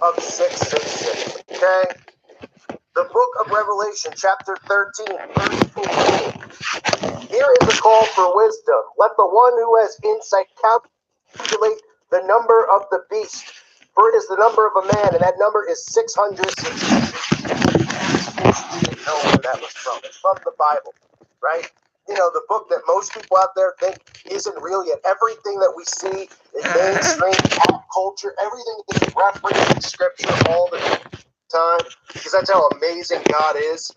of 666, okay? The book of Revelation, chapter 13, verse 14. Here is the call for wisdom. Let the one who has insight calculate the number of the beast, for it is the number of a man, and that number is 666. You didn't know where that was from. It's from the Bible, right? You know, the book that most people out there think isn't real yet. Everything that we see in mainstream pop culture, everything is referenced in Scripture all the time, because that's how amazing God is.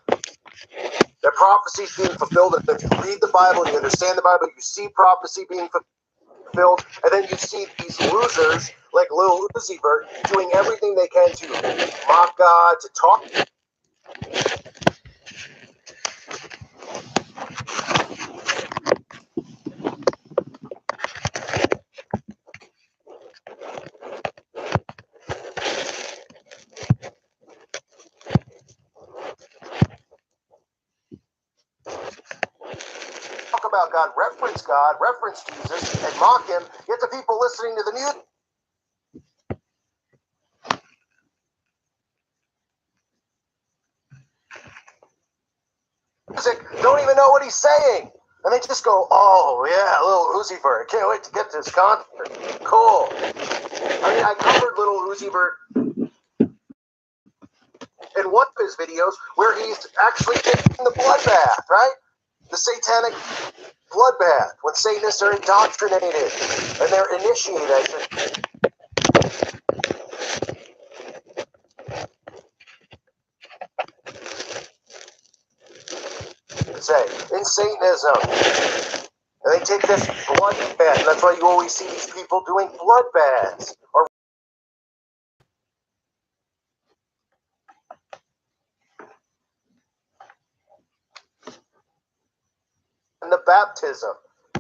That prophecy is being fulfilled, and if you read the Bible and you understand the Bible, you see prophecy being fulfilled, and then you see these losers like Lil Uzi Vert doing everything they can to mock God, to talk about God, reference Jesus, and mock him, yet the people listening to the music don't even know what he's saying. And they just go, oh, yeah, Little Uzi Vert. Can't wait to get to this concert. Cool. I mean, I covered Little Uzi Vert in one of his videos where he's actually taking the bloodbath, right? The satanic bloodbath, when Satanists are indoctrinated and they're initiated. In Satanism. And they take this blood bath. And that's why you always see these people doing blood baths. Or in the baptism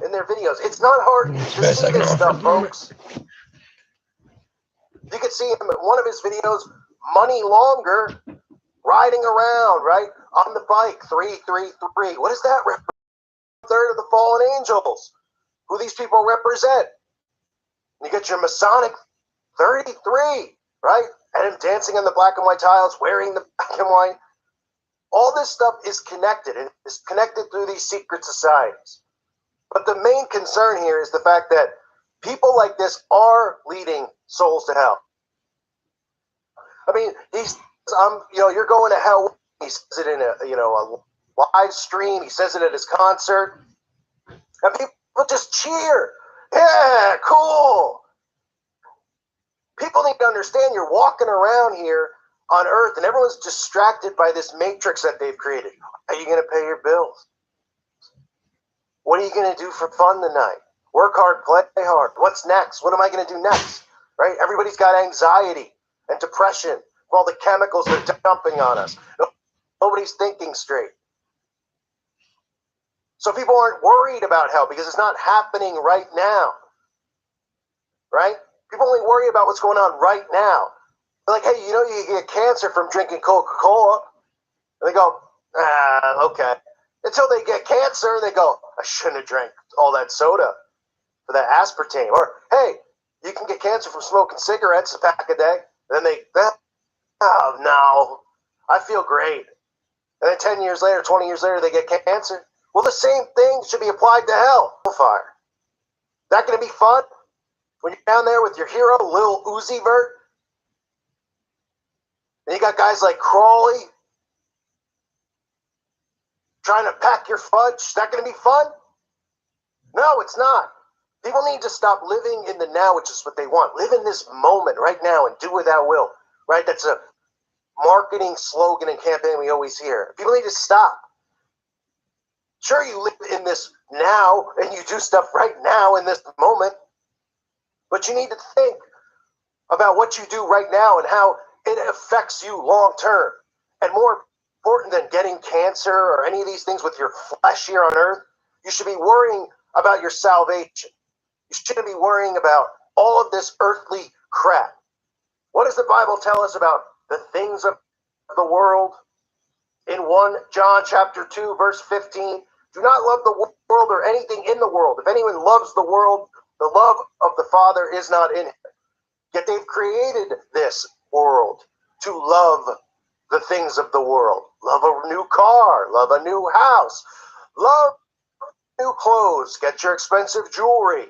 in their videos. It's not hard to see this stuff, folks. You can see him in one of his videos, Money Longer, riding around, right, on the bike, 333. What does that represent? Third of the fallen angels, who these people represent. You get your Masonic 33, right? And him dancing on the black and white tiles, wearing the black and white. All this stuff is connected. It is connected through these secret societies. But the main concern here is the fact that people like this are leading souls to hell. I mean, you're going to hell. He says it in a live stream. He says it at his concert. And people just cheer. Yeah, cool. People need to understand you're walking around here on Earth and everyone's distracted by this matrix that they've created. Are you going to pay your bills? What are you going to do for fun tonight? Work hard, play hard. What's next? What am I going to do next? Right? Everybody's got anxiety and depression from all the chemicals they're dumping on us. Nobody's thinking straight. So people aren't worried about hell because it's not happening right now. Right? People only worry about what's going on right now. They're like, hey, you get cancer from drinking Coca-Cola. And they go, okay. Until they get cancer, they go, I shouldn't have drank all that soda for that aspartame. Or, hey, you can get cancer from smoking cigarettes a pack a day. And then oh, no, I feel great. And then 10 years later, 20 years later, they get cancer. Well, the same thing should be applied to hell. Fire. Is that going to be fun? When you're down there with your hero, Lil Uzi Vert, and you got guys like Crawley trying to pack your fudge. Is that going to be fun? No, it's not. People need to stop living in the now, which is what they want. Live in this moment right now and do what thou will. Right? That's a marketing slogan and campaign we always hear. People need to stop. Sure, you live in this now and you do stuff right now in this moment, but you need to think about what you do right now and how it affects you long term. And more important than getting cancer or any of these things with your flesh here on earth, you should be worrying about your salvation. You shouldn't be worrying about all of this earthly crap. What does the Bible tell us about the things of the world? In 1 John chapter 2, verse 15, do not love the world or anything in the world. If anyone loves the world, the love of the Father is not in him. Yet they've created this world, to love the things of the world. Love a new car, love a new house, love new clothes, get your expensive jewelry,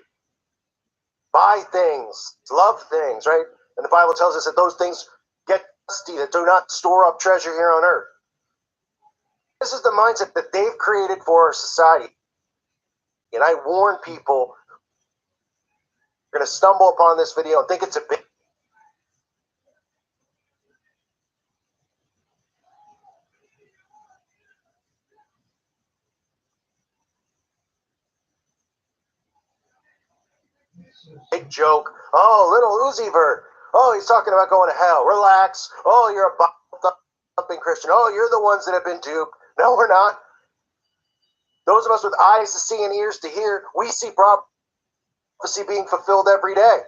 buy things, love things, right? And the Bible tells us that those things get dusty, that do not store up treasure here on earth. This is the mindset that they've created for our society. And I warn people, you're going to stumble upon this video and think it's a big joke. Oh, little Uzi Vert. Oh, he's talking about going to hell. Relax. Oh, you're a Bible-thumping Christian. Oh, you're the ones that have been duped. No, we're not. Those of us with eyes to see and ears to hear, we see prophecy being fulfilled every day.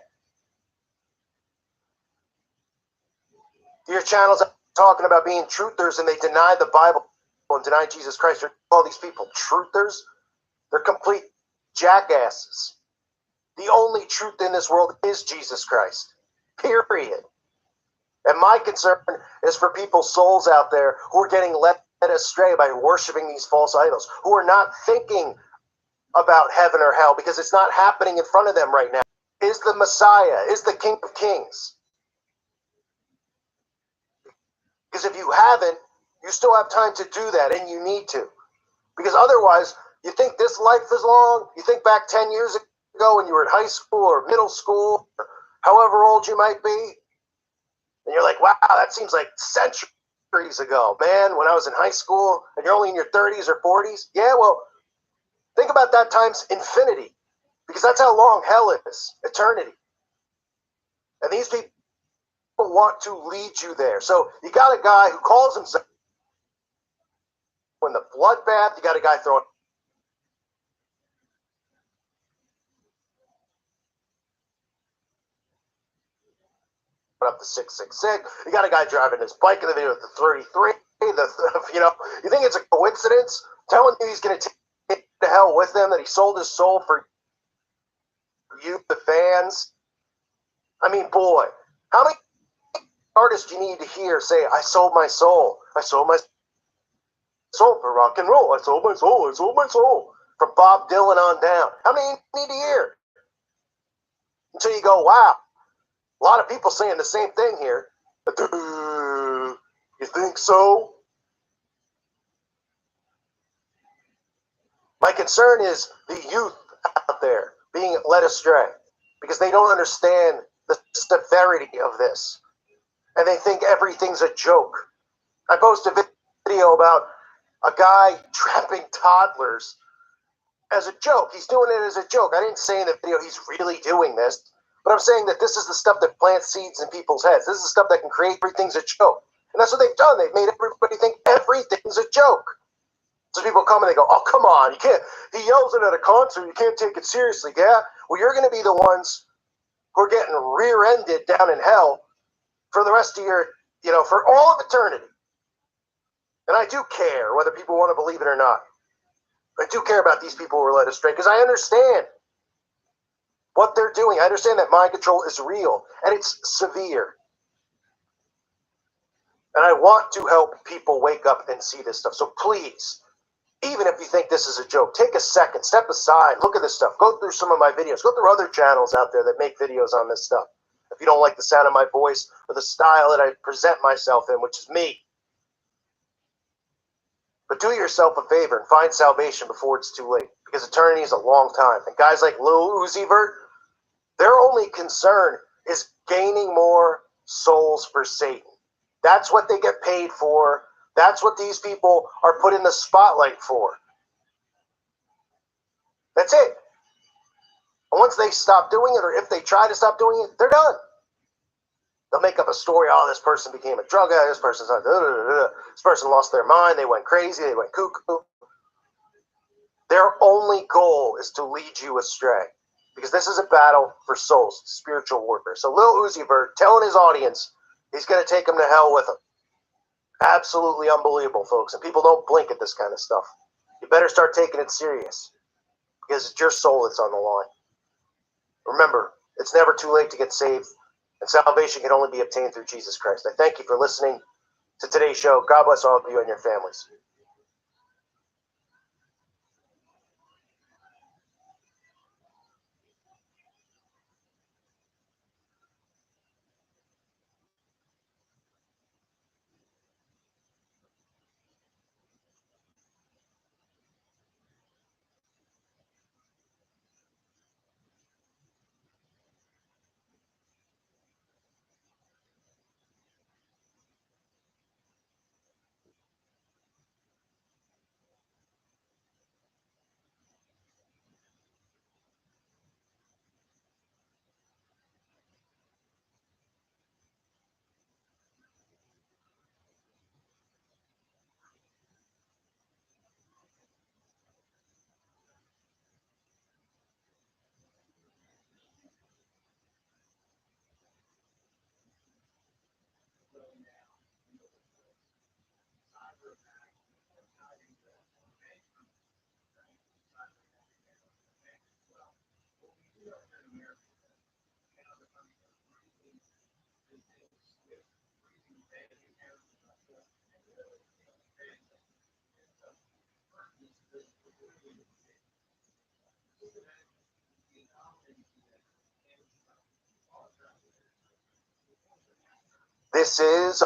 Your channels are talking about being truthers, and they deny the Bible and deny Jesus Christ. You call these people truthers? They're complete jackasses. The only truth in this world is Jesus Christ. Period. And my concern is for people's souls out there who are getting led astray by worshiping these false idols, who are not thinking about heaven or hell because it's not happening in front of them right now. Is the Messiah, is the King of Kings. Because if you haven't, you still have time to do that, and you need to. Because otherwise, you think this life is long, you think back 10 years ago when you were in high school or middle school, or however old you might be, and you're like, wow, that seems like centuries ago, man, when I was in high school, and you're only in your 30s or 40s. Yeah, well, think about that times infinity, because that's how long hell is, eternity. And these people want to lead you there. So you got a guy who calls himself in the bloodbath, you got a guy throwing up the 666. You got a guy driving his bike in the video with the 33. You think it's a coincidence? Telling you he's going to take to hell with him, that he sold his soul for you, the fans. I mean, boy, how many artists do you need to hear say, I sold my soul. I sold my soul for rock and roll. I sold my soul. I sold my soul. From Bob Dylan on down. How many you need to hear? Until you go, wow. A lot of people saying the same thing here. You think so? My concern is the youth out there being led astray because they don't understand the severity of this. And they think everything's a joke. I posted a video about a guy trapping toddlers as a joke. He's doing it as a joke. I didn't say in the video he's really doing this. But I'm saying that this is the stuff that plants seeds in people's heads. This is the stuff that can create everything's a joke. And that's what they've done. They've made everybody think everything's a joke. So people come and they go, oh, come on. You can't. He yells it at a concert. You can't take it seriously. Yeah? Well, you're going to be the ones who are getting rear-ended down in hell for the rest of your, for all of eternity. And I do care whether people want to believe it or not. I do care about these people who are led astray because I understand what they're doing. I understand that mind control is real and it's severe. And I want to help people wake up and see this stuff. So please, even if you think this is a joke, take a second, step aside, look at this stuff, go through some of my videos, go through other channels out there that make videos on this stuff. If you don't like the sound of my voice or the style that I present myself in, which is me. But do yourself a favor and find salvation before it's too late. Because eternity is a long time. And guys like Lil Uzi Vert, their only concern is gaining more souls for Satan. That's what they get paid for. That's what these people are put in the spotlight for. That's it. And once they stop doing it, or if they try to stop doing it, they're done. They'll make up a story. Oh, this person became a drug addict. This person's this person lost their mind. They went crazy. They went cuckoo. Their only goal is to lead you astray. Because this is a battle for souls, spiritual warfare. So Lil Uzi Vert telling his audience he's going to take them to hell with him. Absolutely unbelievable, folks. And people don't blink at this kind of stuff. You better start taking it serious. Because it's your soul that's on the line. Remember, it's never too late to get saved. And salvation can only be obtained through Jesus Christ. I thank you for listening to today's show. God bless all of you and your families. This is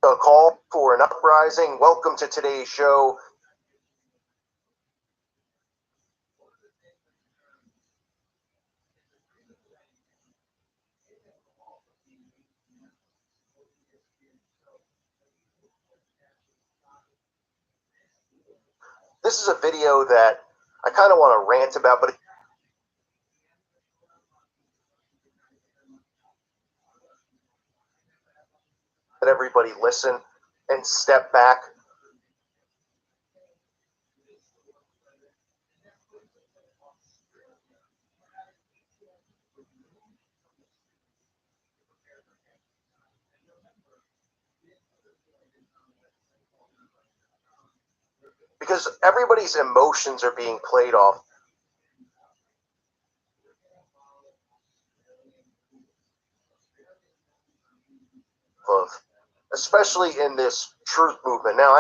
a call for an uprising. Welcome to today's show. This is a video that I kind of want to rant about, but let everybody listen and step back. Because everybody's emotions are being played off of, especially in this truth movement. Now,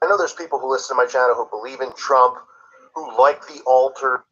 I know there's people who listen to my channel who believe in Trump, who like the altar.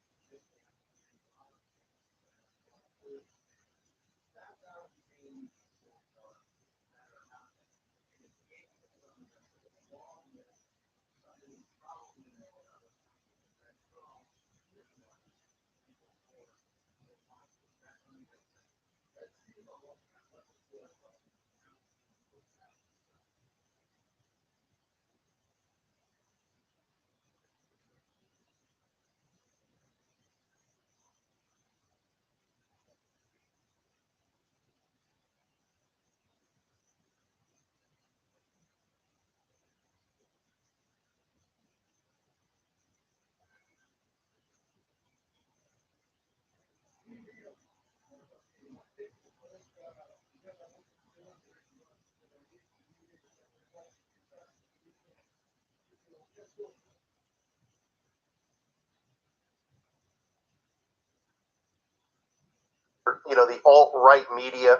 The alt-right media,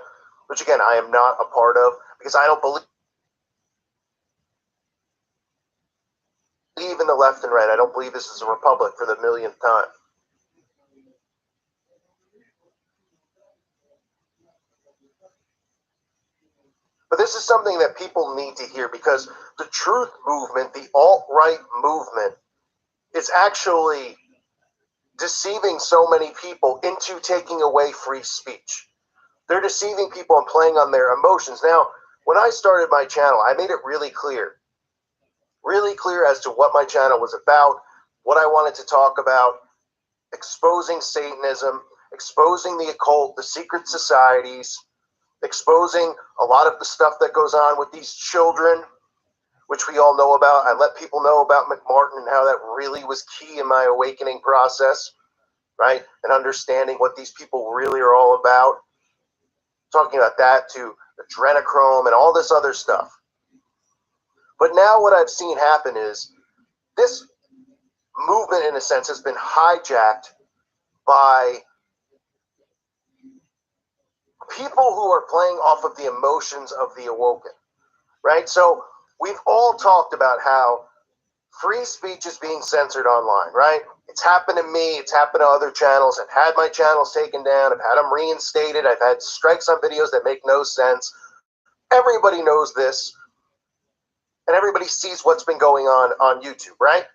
which again, I am not a part of because I don't believe in the left and right. I don't believe this is a republic for the millionth time. But this is something that people need to hear because the truth movement, the alt-right movement, is actually deceiving so many people into taking away free speech. They're deceiving people and playing on their emotions. Now, when I started my channel, I made it really clear as to what my channel was about, what I wanted to talk about, exposing Satanism, exposing the occult, the secret societies, exposing a lot of the stuff that goes on with these children, which we all know about. I let people know about McMartin and how that really was key in my awakening process, right? And understanding what these people really are all about. talking about that to adrenochrome and all this other stuff. But now what I've seen happen is this movement, in a sense, has been hijacked by people who are playing off of the emotions of the awoken, right? So we've all talked about how free speech is being censored online, right? It's happened to me. It's happened to other channels. I've had my channels taken down. I've had them reinstated. I've had strikes on videos that make no sense. Everybody knows this, and everybody sees what's been going on YouTube, right?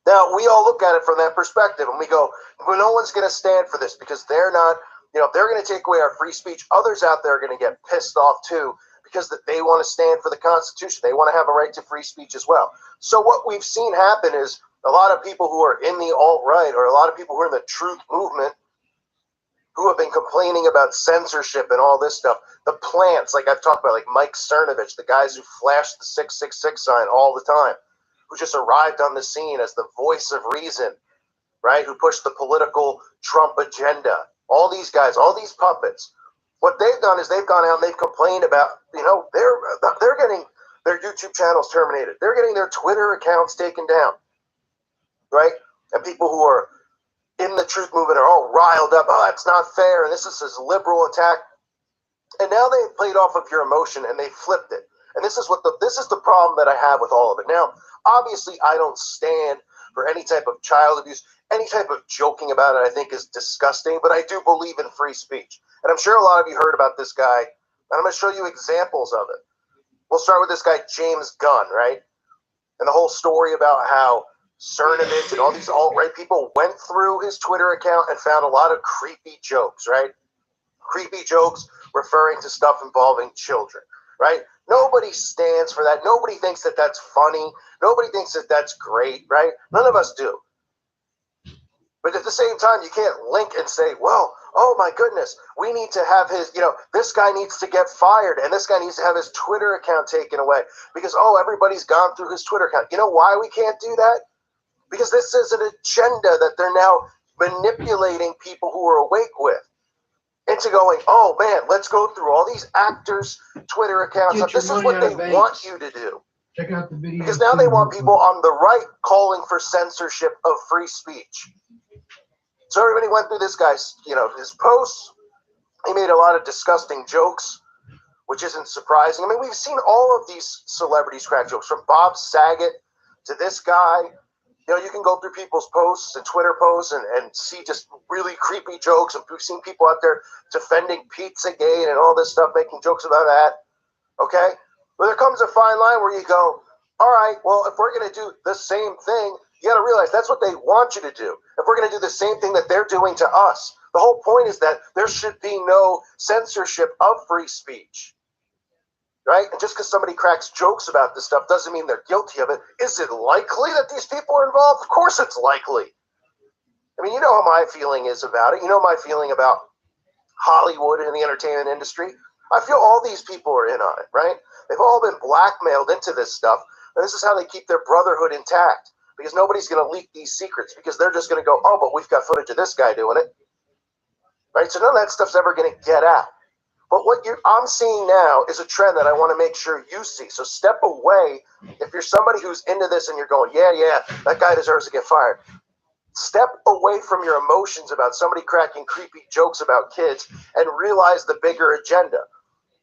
Now, we all look at it from that perspective, and we go, well, no one's going to stand for this because they're not, they're going to take away our free speech. Others out there are going to get pissed off too because they want to stand for the Constitution. They want to have a right to free speech as well. So what we've seen happen is a lot of people who are in the alt-right, or a lot of people who are in the truth movement, who have been complaining about censorship and all this stuff, the plants, like I've talked about, like Mike Cernovich, the guys who flash the 666 sign all the time, who just arrived on the scene as the voice of reason, right? Who pushed the political Trump agenda. All these guys, all these puppets. What they've done is they've gone out and they've complained about, they're getting their YouTube channels terminated. They're getting their Twitter accounts taken down, right? And people who are in the truth movement are all riled up. Oh, that's not fair. And this is this liberal attack. And now they've played off of your emotion and they flipped it. And this is the problem that I have with all of it. Now, obviously, I don't stand for any type of child abuse. Any type of joking about it, I think, is disgusting. But I do believe in free speech. And I'm sure a lot of you heard about this guy. And I'm going to show you examples of it. We'll start with this guy, James Gunn, right? And the whole story about how Cernovich and all these alt-right people went through his Twitter account and found a lot of creepy jokes, right? Creepy jokes referring to stuff involving children, right? Nobody stands for that. Nobody thinks that that's funny. Nobody thinks that that's great, right? None of us do. But at the same time, you can't link and say, well, oh my goodness, we need to have his, this guy needs to get fired and this guy needs to have his Twitter account taken away because, everybody's gone through his Twitter account. You know why we can't do that? Because this is an agenda that they're now manipulating people who are awake with into going, oh man, let's go through all these actors' Twitter accounts. This is what they want you to do. Check out the video. Because now they want people on the right calling for censorship of free speech. So everybody went through this guy's, his posts. He made a lot of disgusting jokes, which isn't surprising. I mean, we've seen all of these celebrities crack jokes, from Bob Saget to this guy. You can go through people's posts and Twitter posts and see just really creepy jokes. And we've seen people out there defending Pizzagate and all this stuff, making jokes about that. Okay? But there comes a fine line where you go, all right, well, if we're going to do the same thing, you got to realize that's what they want you to do. If we're going to do the same thing that they're doing to us, the whole point is that there should be no censorship of free speech. Right? And just because somebody cracks jokes about this stuff doesn't mean they're guilty of it. Is it likely that these people are involved? Of course it's likely. I mean, you know how my feeling is about it. You know my feeling about Hollywood and the entertainment industry. I feel all these people are in on it, right? They've all been blackmailed into this stuff. And this is how they keep their brotherhood intact. Because nobody's going to leak these secrets. Because they're just going to go, oh, but we've got footage of this guy doing it. Right? So none of that stuff's ever going to get out. But what I'm seeing now is a trend that I want to make sure you see. So step away. If you're somebody who's into this and you're going, yeah, that guy deserves to get fired. Step away from your emotions about somebody cracking creepy jokes about kids and realize the bigger agenda.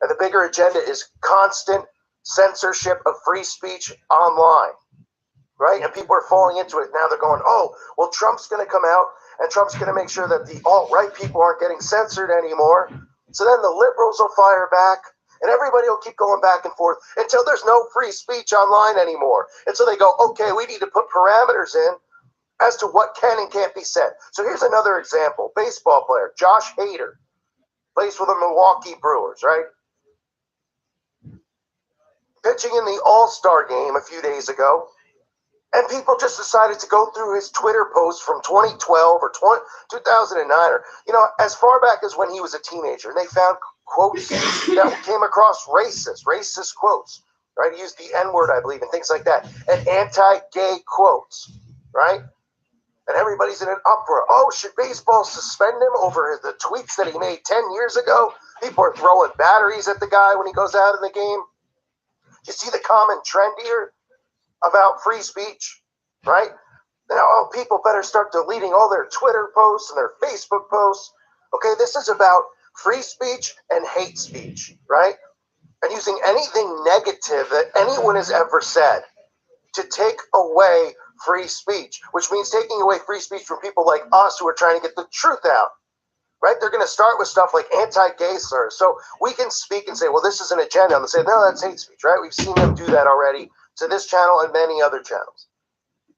And the bigger agenda is constant censorship of free speech online. Right? And people are falling into it. Now they're going, oh, well, Trump's going to come out and Trump's going to make sure that the alt-right people aren't getting censored anymore. So then the liberals will fire back, and everybody will keep going back and forth until there's no free speech online anymore. And so they go, okay, we need to put parameters in as to what can and can't be said. So here's another example. Baseball player, Josh Hader, plays for the Milwaukee Brewers, right? Pitching in the All-Star game a few days ago, and people just decided to go through his Twitter posts from 2012 or 2009, or, as far back as when he was a teenager. And they found quotes that came across racist quotes, right? He used the N-word, I believe, and things like that. And anti-gay quotes, right? And everybody's in an uproar. Oh, should baseball suspend him over the tweets that he made 10 years ago? People are throwing batteries at the guy when he goes out in the game. You see the common trend here about free speech, right? Now, oh, people better start deleting all their Twitter posts and their Facebook posts. Okay, this is about free speech and hate speech, right? And using anything negative that anyone has ever said to take away free speech, which means taking away free speech from people like us who are trying to get the truth out, right? They're going to start with stuff like anti-gay slurs. So we can speak and say, well, this is an agenda. And they say, no, that's hate speech, right? We've seen them do that already to this channel and many other channels,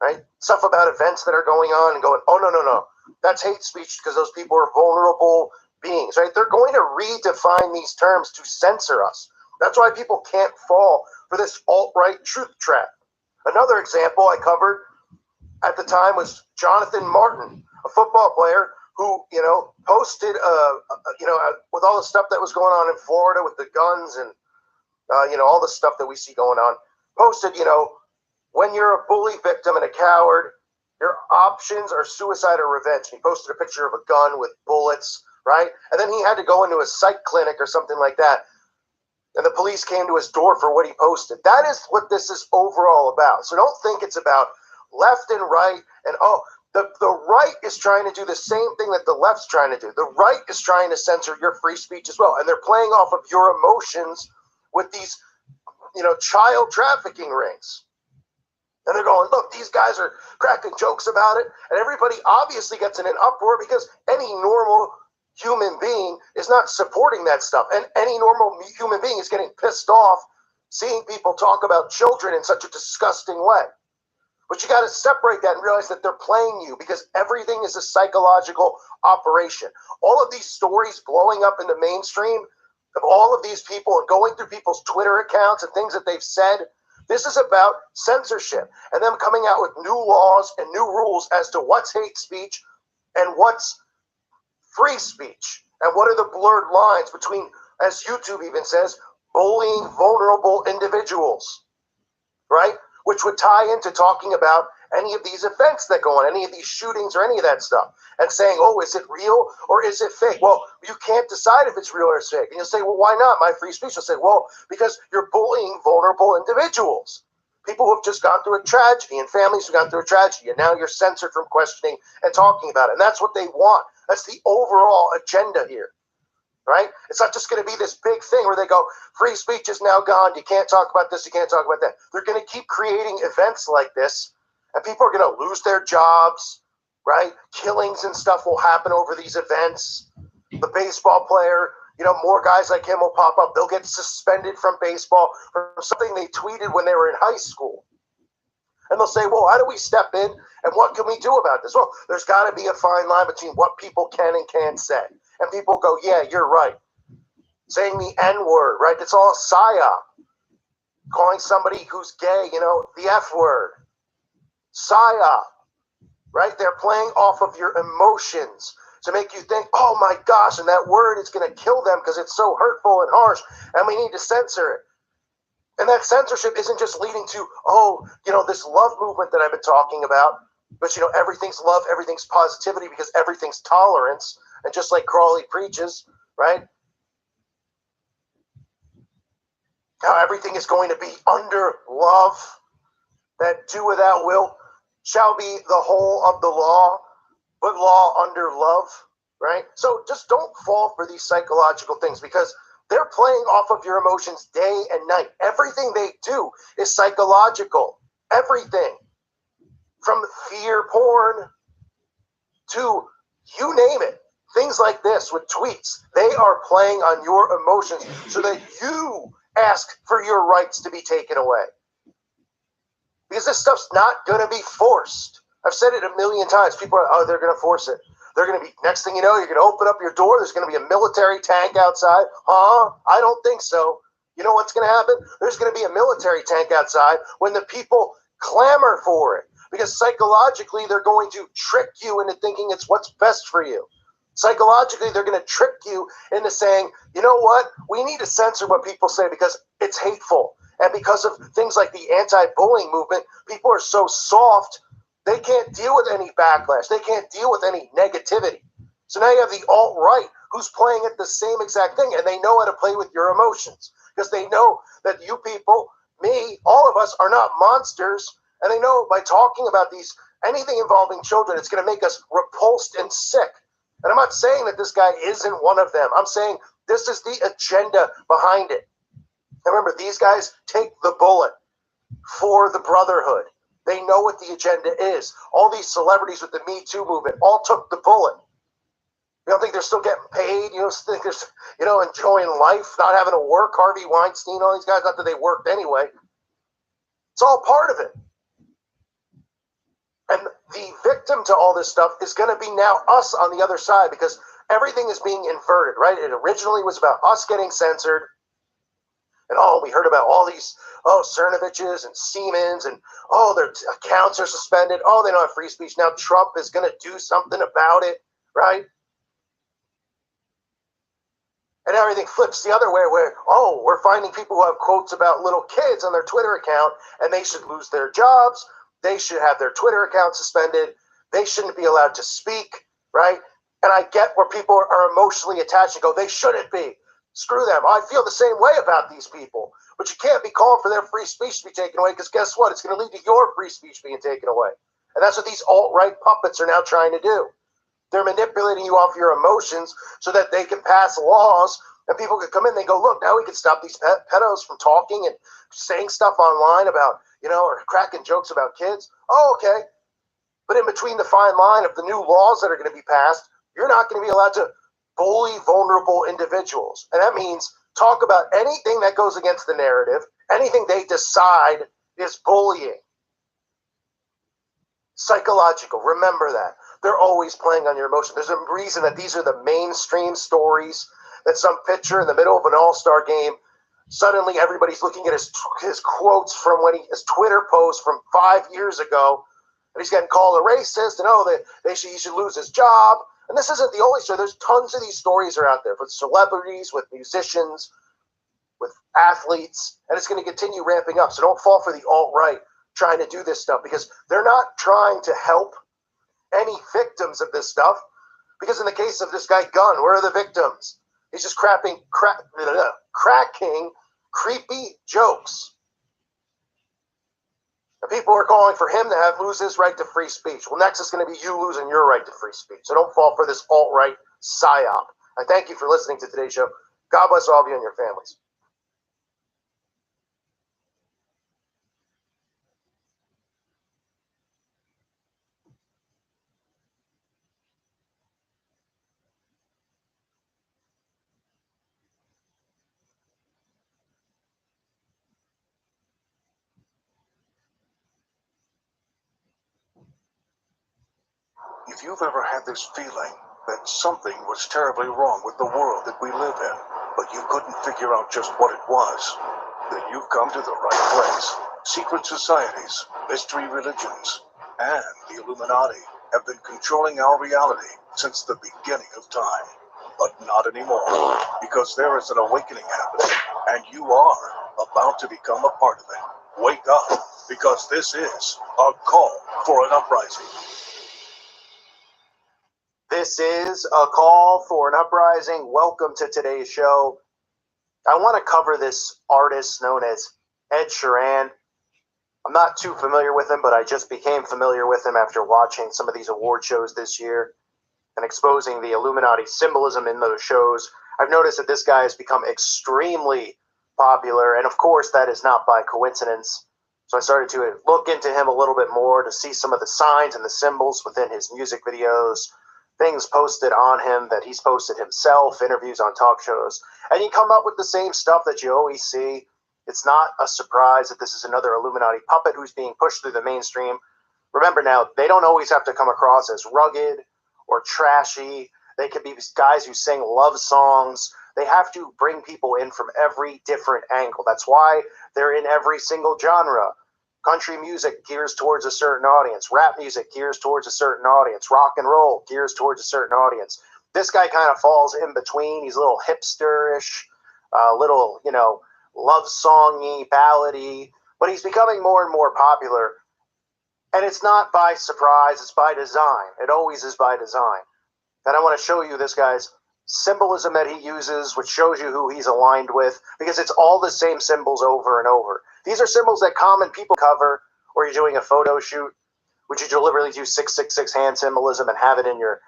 right? Stuff about events that are going on and going, oh, no. That's hate speech because those people are vulnerable beings, right? They're going to redefine these terms to censor us. That's why people can't fall for this alt-right truth trap. Another example I covered at the time was Jonathan Martin, a football player who, posted, with all the stuff that was going on in Florida with the guns and, all the stuff that we see going on, posted, when you're a bully victim and a coward, your options are suicide or revenge. He posted a picture of a gun with bullets, right? And then he had to go into a psych clinic or something like that. And the police came to his door for what he posted. That is what this is overall about. So don't think it's about left and right. And, the right is trying to do the same thing that the left's trying to do. The right is trying to censor your free speech as well. And they're playing off of your emotions with these, child trafficking rings. And they're going, look, these guys are cracking jokes about it. And everybody obviously gets in an uproar because any normal human being is not supporting that stuff. And any normal human being is getting pissed off seeing people talk about children in such a disgusting way. But you got to separate that and realize that they're playing you because everything is a psychological operation. All of these stories blowing up in the mainstream of all of these people and going through people's Twitter accounts and things that they've said, this is about censorship and them coming out with new laws and new rules as to what's hate speech and what's free speech, and what are the blurred lines between, as YouTube even says, bullying vulnerable individuals, right? Which would tie into talking about any of these events that go on, any of these shootings or any of that stuff, and saying, oh, is it real or is it fake? Well, you can't decide if it's real or it's fake. And you'll say, well, why not? My free speech will say, well, because you're bullying vulnerable individuals. People who have just gone through a tragedy and families who have gone through a tragedy, and now you're censored from questioning and talking about it. And that's what they want. That's the overall agenda here, right? It's not just going to be this big thing where they go, free speech is now gone. You can't talk about this. You can't talk about that. They're going to keep creating events like this, and people are going to lose their jobs, right? Killings and stuff will happen over these events. The baseball player, more guys like him will pop up. They'll get suspended from baseball for something they tweeted when they were in high school. And they'll say, well, how do we step in and what can we do about this? Well, there's got to be a fine line between what people can and can't say. And people go, yeah, you're right. Saying the N-word, right? It's all psyop. Calling somebody who's gay, the F-word. Psyop, right? They're playing off of your emotions to make you think, oh my gosh, and that word is going to kill them because it's so hurtful and harsh, and we need to censor it. And that censorship isn't just leading to, this love movement that I've been talking about, but, everything's love, everything's positivity because everything's tolerance. And just like Crawley preaches, right? How everything is going to be under love, that do without will shall be the whole of the law, but law under love, right? So just don't fall for these psychological things because they're playing off of your emotions day and night. Everything they do is psychological. Everything. From fear porn to you name it. Things like this with tweets. They are playing on your emotions so that you ask for your rights to be taken away. Because this stuff's not going to be forced. I've said it a million times. People are, they're going to force it. They're going to be, next thing you know, you're going to open up your door. There's going to be a military tank outside. Huh? I don't think so. You know what's going to happen? There's going to be a military tank outside when the people clamor for it. Because psychologically, they're going to trick you into thinking it's what's best for you. Psychologically, they're going to trick you into saying, you know what? We need to censor what people say because it's hateful. And because of things like the anti-bullying movement, people are so soft They can't deal with any backlash. They can't deal with any negativity. So now you have the alt-right who's playing at the same exact thing, and they know how to play with your emotions because they know that you people, me, all of us are not monsters, and they know by talking about anything involving children, it's going to make us repulsed and sick. And I'm not saying that this guy isn't one of them. I'm saying this is the agenda behind it. And remember, these guys take the bullet for the brotherhood. They know what the agenda is. All these celebrities with the Me Too movement all took the bullet. You don't think they're still getting paid? You don't think they're, enjoying life, not having to work? Harvey Weinstein, all these guys, not that they worked anyway. It's all part of it. And the victim to all this stuff is going to be now us on the other side because everything is being inverted, right? It originally was about us getting censored. And we heard about all these, Cernoviches and Siemens, and their accounts are suspended. They don't have free speech. Now Trump is going to do something about it, right? And everything flips the other way where, we're finding people who have quotes about little kids on their Twitter account, and they should lose their jobs. They should have their Twitter account suspended. They shouldn't be allowed to speak, right? And I get where people are emotionally attached and go, they shouldn't be. Screw them. I feel the same way about these people. But you can't be calling for their free speech to be taken away because guess what? It's going to lead to your free speech being taken away. And that's what these alt-right puppets are now trying to do. They're manipulating you off your emotions so that they can pass laws and people can come in and they go, look, now we can stop these pedos from talking and saying stuff online about, or cracking jokes about kids. Okay. But in between the fine line of the new laws that are going to be passed, you're not going to be allowed to bully vulnerable individuals. And that means talk about anything that goes against the narrative, anything they decide is bullying. Psychological, remember that. They're always playing on your emotion. There's a reason that these are the mainstream stories, that some pitcher in the middle of an all-star game, suddenly everybody's looking at his quotes from his Twitter post from 5 years ago, and he's getting called a racist, and he should lose his job. And this isn't the only story. There's tons of these stories are out there with celebrities, with musicians, with athletes, and it's going to continue ramping up. So don't fall for the alt-right trying to do this stuff because they're not trying to help any victims of this stuff. Because in the case of this guy Gunn, where are the victims? He's just cracking creepy jokes. And people are calling for him to lose his right to free speech. Well, next is going to be you losing your right to free speech. So don't fall for this alt-right psyop. I thank you for listening to today's show. God bless all of you and your families. If you've ever had this feeling that something was terribly wrong with the world that we live in, but you couldn't figure out just what it was, then you've come to the right place. Secret societies, mystery religions, and the Illuminati have been controlling our reality since the beginning of time. But not anymore, because there is an awakening happening, and you are about to become a part of it. Wake up, because this is a call for an uprising. This is a call for an uprising. Welcome to today's show. I want to cover this artist known as Ed Sheeran. I'm not too familiar with him, but I just became familiar with him after watching some of these award shows this year and exposing the Illuminati symbolism in those shows. I've noticed that this guy has become extremely popular, and of course that is not by coincidence. So I started to look into him a little bit more to see some of the signs and the symbols within his music videos, things posted on him that he's posted himself, interviews on talk shows, and you come up with the same stuff that you always see. It's not a surprise that this is another Illuminati puppet who's being pushed through the mainstream. Remember now, they don't always have to come across as rugged or trashy. They could be guys who sing love songs. They have to bring people in from every different angle. That's why they're in every single genre. Country music gears towards a certain audience. Rap music gears towards a certain audience. Rock and roll gears towards a certain audience. This guy kind of falls in between. He's a little hipsterish, little, love songy, ballady, but he's becoming more and more popular. And it's not by surprise, it's by design. It always is by design. And I want to show you this guy's symbolism that he uses, which shows you who he's aligned with, because it's all the same symbols over and over. These are symbols that common people cover, or you're doing a photo shoot. Would you deliberately do 666 hand symbolism and have it in your